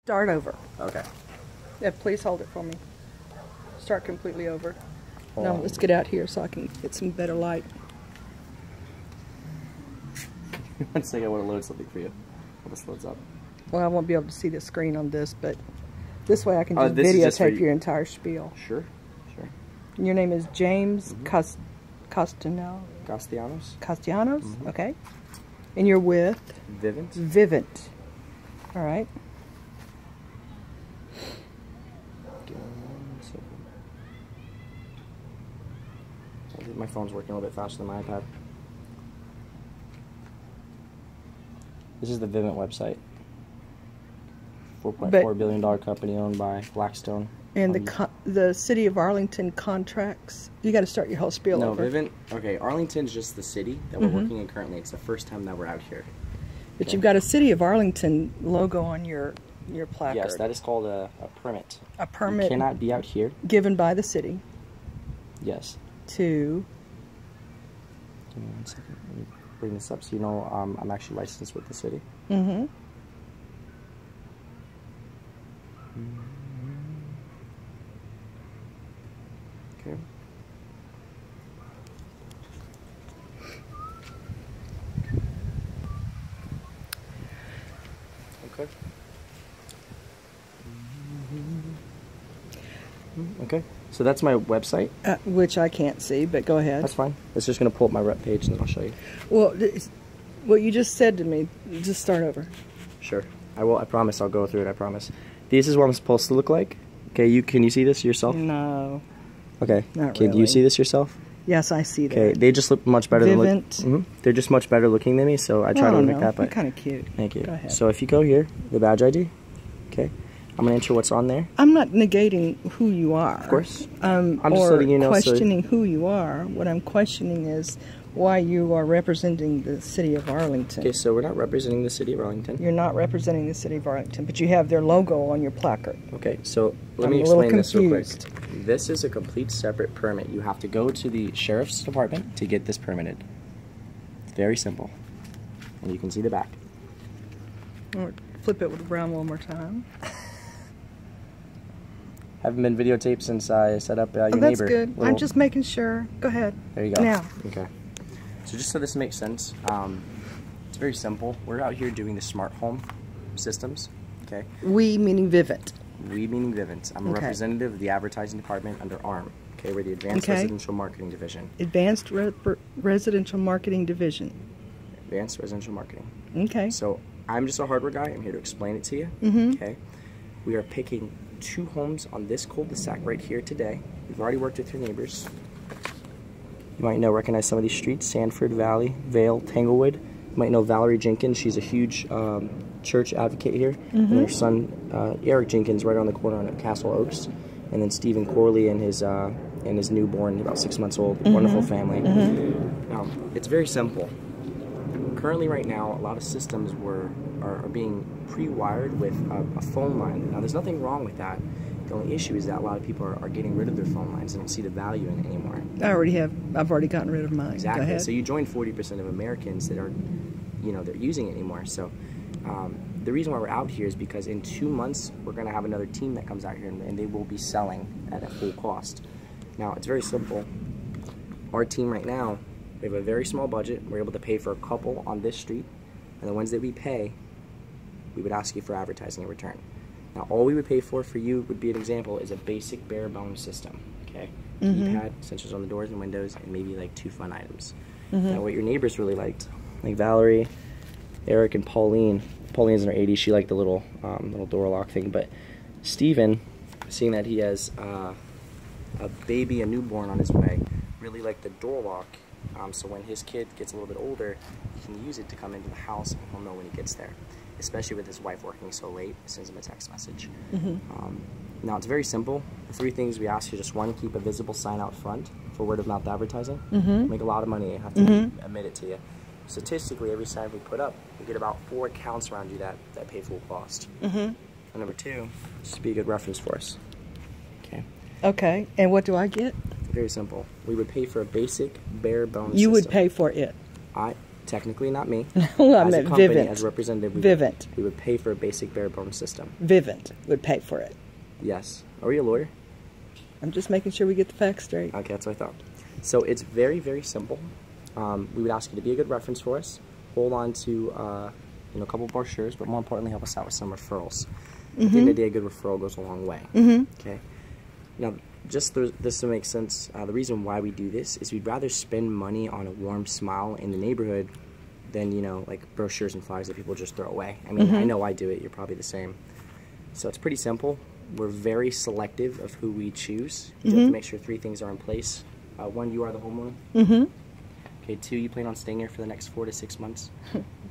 Start over. Okay. Yeah, please hold it for me. Start completely over. Hold No, on. let's get out here so I can get some better light. 1 second, I want to load something for you. While this loads up. Well, I won't be able to see the screen on this, but this way I can just this is just for videotape you. your entire spiel. Sure, sure. And your name is James Castellanos? Castellanos? Okay. And you're with? Vivant. Vivant. All right. Give me 1 second. My phone's working a little bit faster than my iPad. This is the Vivant website. $4.4 billion company owned by Blackstone. And the city of Arlington contracts. You got to start your whole spiel over. No, Vivant. Okay, Arlington's just the city that we're working in currently. It's the first time that we're out here. But you've got a city of Arlington logo on your placard. Yes, that is called a permit. A permit. You cannot be out here. Given by the city. Yes. To. Give me 1 second. Let me bring this up so you know I'm actually licensed with the city. Mm-hmm. Okay. Okay. Okay. So that's my website. Which I can't see, but go ahead. That's fine. It's just going to pull up my rep page and then I'll show you. Well, what you just said to me, just start over. Sure. I will. I promise I'll go through it. I promise. This is what I'm supposed to look like. Okay, can you see this yourself? No. Okay. Not Can really. you see this yourself? Yes, I see that. Okay, they just look much better Vivant. than they're just much better looking than me, so I try to look like that. But You're kind of cute. thank you. Go ahead. So if you go here, the badge ID. Okay, I'm gonna enter what's on there. I'm not negating who you are. Of course. I'm just letting you know. Questioning who you are. What I'm questioning is why you are representing the city of Arlington. Okay, so we're not representing the city of Arlington. You're not representing the city of Arlington, but you have their logo on your placard. Okay, so let me explain this real quick. This is a complete separate permit. You have to go to the sheriff's department to get this permitted. It's very simple. And you can see the back. Flip it around one more time. Haven't been videotaped since I set up your neighbor. That's good. I'm just making sure. Go ahead. There you go. Now. Okay. So just so this makes sense, it's very simple. We're out here doing the smart home systems. Okay. We meaning Vivant. We meaning Vivant. I'm a representative of the advertising department under ARM. Okay, we're the Advanced Residential Marketing Division. Advanced Residential Marketing Division. Advanced Residential Marketing. Okay. So I'm just a hardware guy. I'm here to explain it to you. Okay. We are picking 2 homes on this cul-de-sac right here today. We've already worked with your neighbors. You might recognize some of these streets: Sanford, Valley, Vale, Tanglewood. You might know Valerie Jenkins. She's a huge church advocate here. And her son, Eric Jenkins, right on the corner on Castle Oaks. And then Stephen Corley and his newborn, about 6 months old. Wonderful family. Now, it's very simple. Currently, right now, a lot of systems are being pre-wired with a phone line. Now, there's nothing wrong with that. The only issue is that a lot of people are getting rid of their phone lines. They don't see the value in it anymore. I've already gotten rid of mine. Exactly. Go ahead. So you join 40% of Americans that are, they're using it anymore. So the reason why we're out here is because in 2 months, we're going to have another team that comes out here and they will be selling at a full cost. Now, it's very simple. Our team right now, we have a very small budget. We're able to pay for a couple on this street. And the ones that we pay, we would ask you for advertising in return. Now, all we would pay for you would be an example is a basic bare bones system, okay? Keypad, sensors on the doors and windows, and maybe like 2 fun items. Now, what your neighbors really liked, like Valerie, Eric, and Pauline. Pauline's in her 80s. She liked the little door lock thing. But Steven, seeing that he has a newborn on his way, really liked the door lock. So when his kid gets a little bit older, he can use it to come into the house and he'll know when he gets there. Especially with his wife working so late, it sends him a text message. Now, it's very simple. The 3 things we ask you: just 1, keep a visible sign out front for word-of-mouth advertising. Make a lot of money, I have to admit it to you. Statistically, every sign we put up, we get about 4 accounts around you that pay full cost. And number 2, just be a good reference for us. Okay. Okay, and what do I get? Very simple. We would pay for a basic, bare bones You system. would pay for it. Technically not me. Well, I as meant a company, Vivant. as a representative, Vivant. We would pay for a basic bare bones system. Vivant would pay for it. Yes. Are you a lawyer? I'm just making sure we get the facts straight. Okay, that's what I thought. So it's very, very simple. We would ask you to be a good reference for us. Hold on to a couple brochures, but more importantly, help us out with some referrals. At the end of the day, a good referral goes a long way. Okay. Now, just this to make sense, the reason why we do this is we'd rather spend money on a warm smile in the neighborhood than, like brochures and flyers that people just throw away. I mean, I know I do it. You're probably the same. So it's pretty simple. We're very selective of who we choose. You have to make sure 3 things are in place. 1, you are the homeowner. Okay, 2, you plan on staying here for the next 4 to 6 months.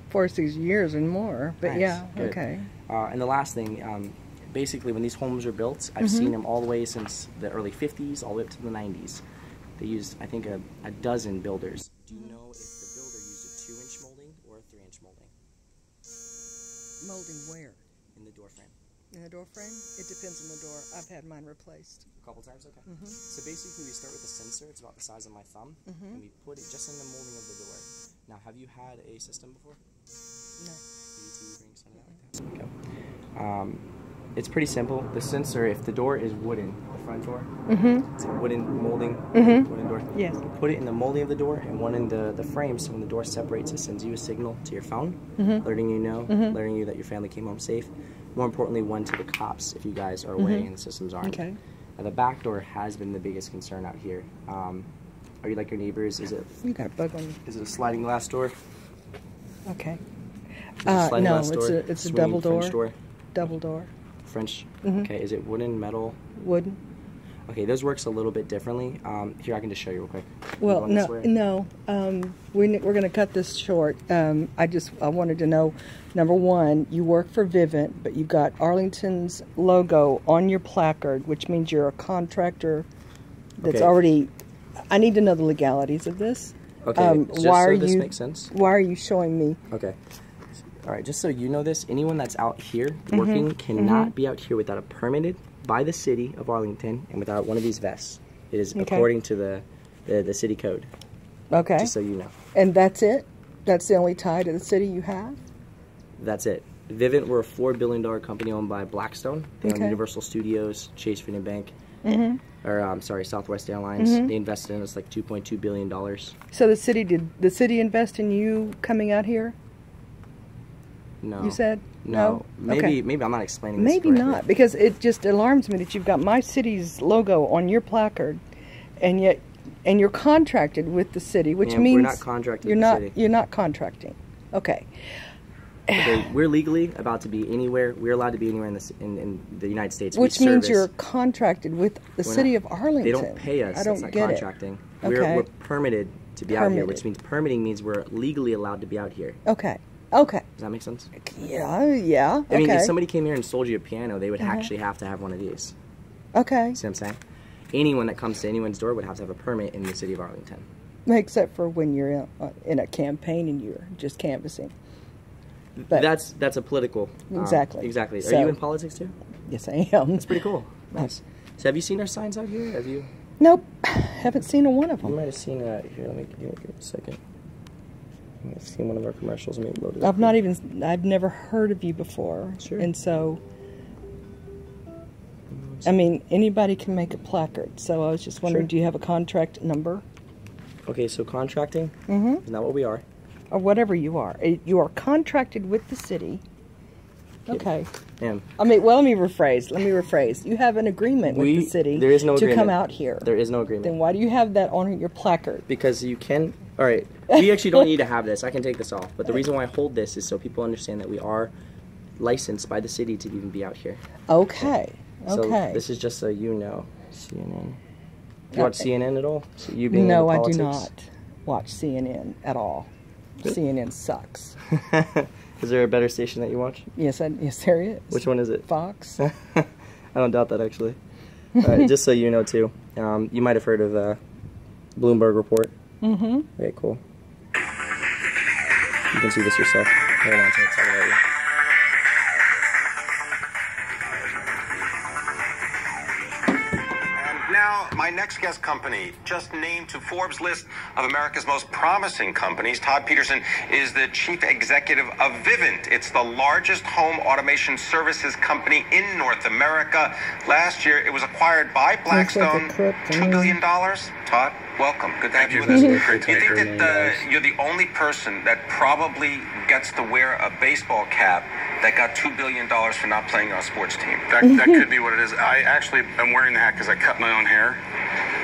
4 or 6 years and more, but nice. yeah, Good. okay. And the last thing, basically when these homes were built, I've seen them all the way since the early 50s all the way up to the 90s. They used, I think, a dozen builders. Do you know if the builder used a 2-inch molding or a 3-inch molding? Molding where? In the door frame. In the door frame? It depends on the door. I've had mine replaced. A couple times? Okay. So basically we start with a sensor. It's about the size of my thumb. And we put it just in the molding of the door. Now, have you had a system before? No. PVT rings, something like that? Okay. It's pretty simple. The sensor, if the door is wooden, the front door, it's a wooden molding, wooden door. Yes. You put it in the molding of the door and one in the frame, so when the door separates, it sends you a signal to your phone, letting you know, letting you that your family came home safe. More importantly, one to the cops if you guys are away and the systems aren't. Okay. The back door has been the biggest concern out here. Are you like your neighbors? Is it? You got a bug on you. Is it a sliding glass door? Okay. Sliding No, glass door? it's a Swinging double door. French door. Double door. French. Okay. Is it wooden, metal? Wooden. Okay, those works a little bit differently. Here, I can just show you real quick. Well, no. We're going to cut this short. I wanted to know, number one, you work for Vivant, but you've got Arlington's logo on your placard, which means you're a contractor that's already. I need to know the legalities of this. Okay. This makes sense. Why are you showing me? Okay. All right. Just so you know this, anyone that's out here working cannot be out here without a permitted by the city of Arlington and without one of these vests. It is according to the city code. Okay. Just so you know. And that's it? That's the only tie to the city you have? That's it. Vivant, we're a $4 billion company owned by Blackstone. They own Universal Studios, Chase Freedom Bank, or Southwest Airlines. They invested in us like $2.2 billion. So did the city invest in you coming out here? No. You said? No. Maybe I'm not explaining this Maybe correctly. not, because it just alarms me that you've got my city's logo on your placard, and you're contracted with the city, which means we're not contracted with the city. You're not contracting. Okay. Okay, we're legally about to be anywhere. We're allowed to be anywhere in the United States. Which means you're contracted with the city of Arlington. They don't pay us. I don't That's not get contracting. it. Okay. We're permitted to be out here, which means permitting means we're legally allowed to be out here. Okay. Okay. Does that make sense? Yeah. I mean, if somebody came here and sold you a piano, they would actually have to have one of these. Okay. See what I'm saying? Anyone that comes to anyone's door would have to have a permit in the city of Arlington. Except for when you're in a campaign and you're just canvassing. But that's a political. Exactly. Exactly. So, are you in politics too? Yes, I am. That's pretty cool. Nice. So have you seen our signs out here? Have you? Nope. Haven't seen one of them. You might have seen here. Let me give it a second. I've seen one of our commercials. Maybe loaded. I've never heard of you before. Sure. And so, I mean, anybody can make a placard. So I was just wondering, do you have a contract number? Okay, so contracting is not what we are. Or whatever you are. You are contracted with the city. Okay. Yeah. I mean, well, let me rephrase. You have an agreement with the city there is no to agreement. come out here. There is no agreement. Then why do you have that on your placard? Because you can. All right. We actually don't need to have this. I can take this off. But the reason why I hold this is so people understand that we are licensed by the city to even be out here. Okay. So Okay. this is just so you know. CNN. Do you watch CNN at all? So you being into politics? I do not watch CNN at all. CNN sucks. Is there a better station that you watch? Yes, there is. Which one is it? Fox. I don't doubt that, actually. Just so you know, too, you might have heard of Bloomberg Report. Okay, cool. You can see this yourself. Hold on, it's all right. Now now, my next guest company, just named to Forbes' list of America's most promising companies. Todd Peterson is the chief executive of Vivant. It's the largest home automation services company in North America. Last year, it was acquired by Blackstone. $2 billion. Todd, welcome. Good to have you with us. You think that you're the only person that probably gets to wear a baseball cap that got $2 billion for not playing on a sports team? That could be what it is. I actually am wearing the hat because I cut my own hair,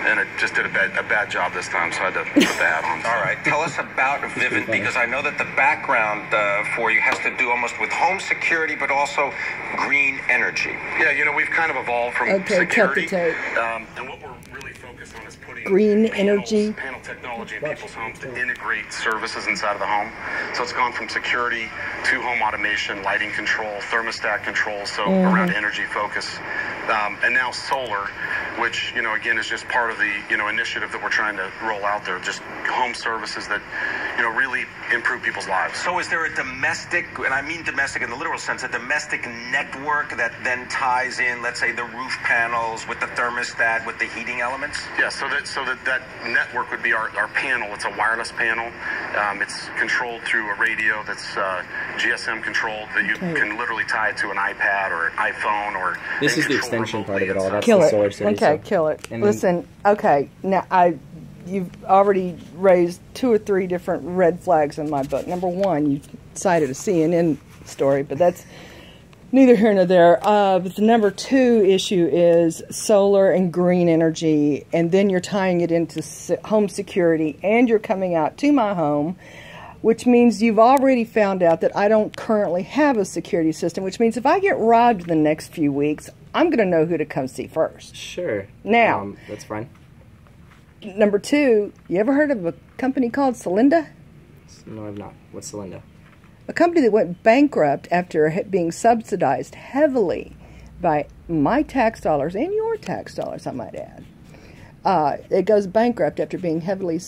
and it just did a bad job this time, so I had to put the hat on. All right. Tell us about Vivant, because I know that the background for you has to do almost with home security, but also green energy. Yeah, you know, we've kind of evolved from security. And what we're really focused on is putting green energy panel technology in people's homes to integrate services inside of the home. So it's gone from security to home automation, lighting control, thermostat control, so around energy focus. And now solar, which, you know, again, is just part of the, you know, initiative that we're trying to roll out there, just home services that, you know, really improve people's lives. So is there a domestic, and I mean domestic in the literal sense, a domestic network that then ties in, let's say, the roof panels with the thermostat, with the heating elements? Yeah, so that network would be our panel. It's a wireless panel. It's controlled through a radio that's GSM controlled that you can literally tie it to an iPad or an iPhone or... This is the extension part of it all. That's kill the it. solar city. Okay, so. kill it. And listen, okay, now you've already raised 2 or 3 different red flags in my book. Number one, you cited a CNN story, but that's neither here nor there. But the number 2 issue is solar and green energy, and then you're tying it into home security, and you're coming out to my home, which means you've already found out that I don't currently have a security system, which means if I get robbed in the next few weeks, I'm going to know who to come see first. Sure. Now, that's fine. Number 2, you ever heard of a company called Celinda? No, I've not. What's Celinda? A company that went bankrupt after being subsidized heavily by my tax dollars and your tax dollars, I might add. It goes bankrupt after being heavily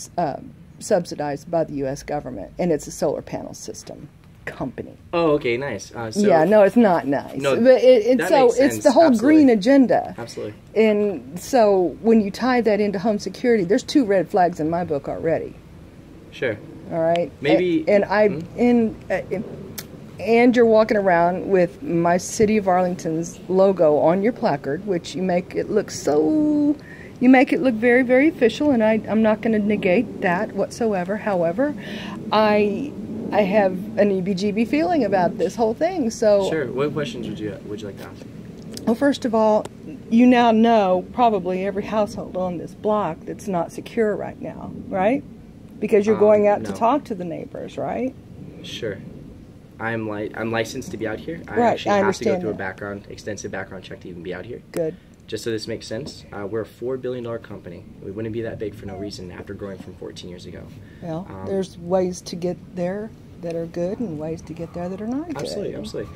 subsidized by the U.S. government, and it's a solar panel system company. Oh, okay, nice. So yeah, no, it's not nice. No, but it's the whole green agenda. Absolutely. And so when you tie that into home security, there's 2 red flags in my book already. Sure. All right. Maybe. And you're walking around with my City of Arlington's logo on your placard, which you make it look very, very official, and I'm not going to negate that whatsoever. However, I have an EBGB feeling about this whole thing. So sure. What questions would you like to ask? Well, first of all, you now know probably every household on this block that's not secure right now, right? Because you're going out to talk to the neighbors, right? Sure. I'm licensed to be out here. I right, actually I have to go understand through extensive background check to even be out here. Good. Just so this makes sense, we're a $4 billion company. We wouldn't be that big for no reason after growing from 14 years ago. Well, there's ways to get there that are good and ways to get there that are not good. Absolutely.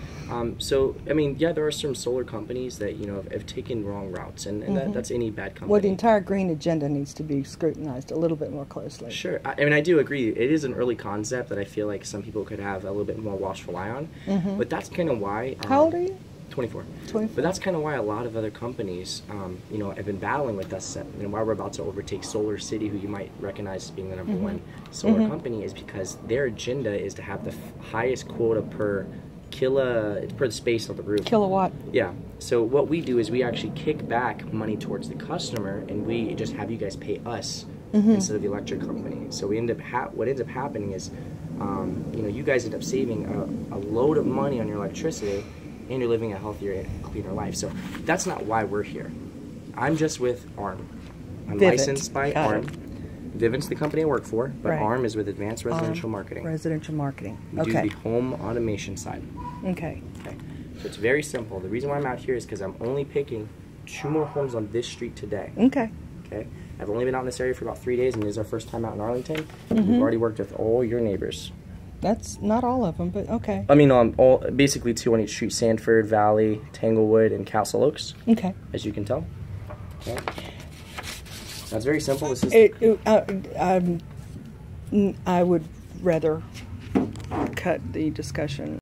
So, I mean, yeah, there are some solar companies that, you know, have taken wrong routes, and that's any bad company. Well, the entire green agenda needs to be scrutinized a little bit more closely. Sure. I mean, I do agree. It is an early concept that I feel like some people could have a little bit more watchful eye on. But that's kind of why... How old are you? 24. 24. But that's kind of why a lot of other companies, you know, have been battling with us, and why we're about to overtake Solar City, who you might recognize as being the number 1 solar company, is because their agenda is to have the highest quota per the space on the roof. Kilowatt. Yeah. So what we do is we actually kick back money towards the customer, and we just have you guys pay us instead of the electric company. So we what ends up happening is, you know, you guys end up saving a load of money on your electricity, and you're living a healthier, cleaner life. So that's not why we're here. I'm just with ARM. I'm licensed by ARM. Vivant's the company I work for, but ARM is with Advanced Residential Marketing. Residential Marketing. We do the home automation side. Okay. So it's very simple. The reason why I'm out here is because I'm only picking 2 more homes on this street today. Okay. I've only been out in this area for about 3 days, and this is our first time out in Arlington. We've already worked with all your neighbors. That's not all of them, but okay. I mean, basically 2 on each street: Sanford, Valley, Tanglewood, and Castle Oaks. Okay. As you can tell. Okay. That's very simple. This is. I would rather cut the discussion.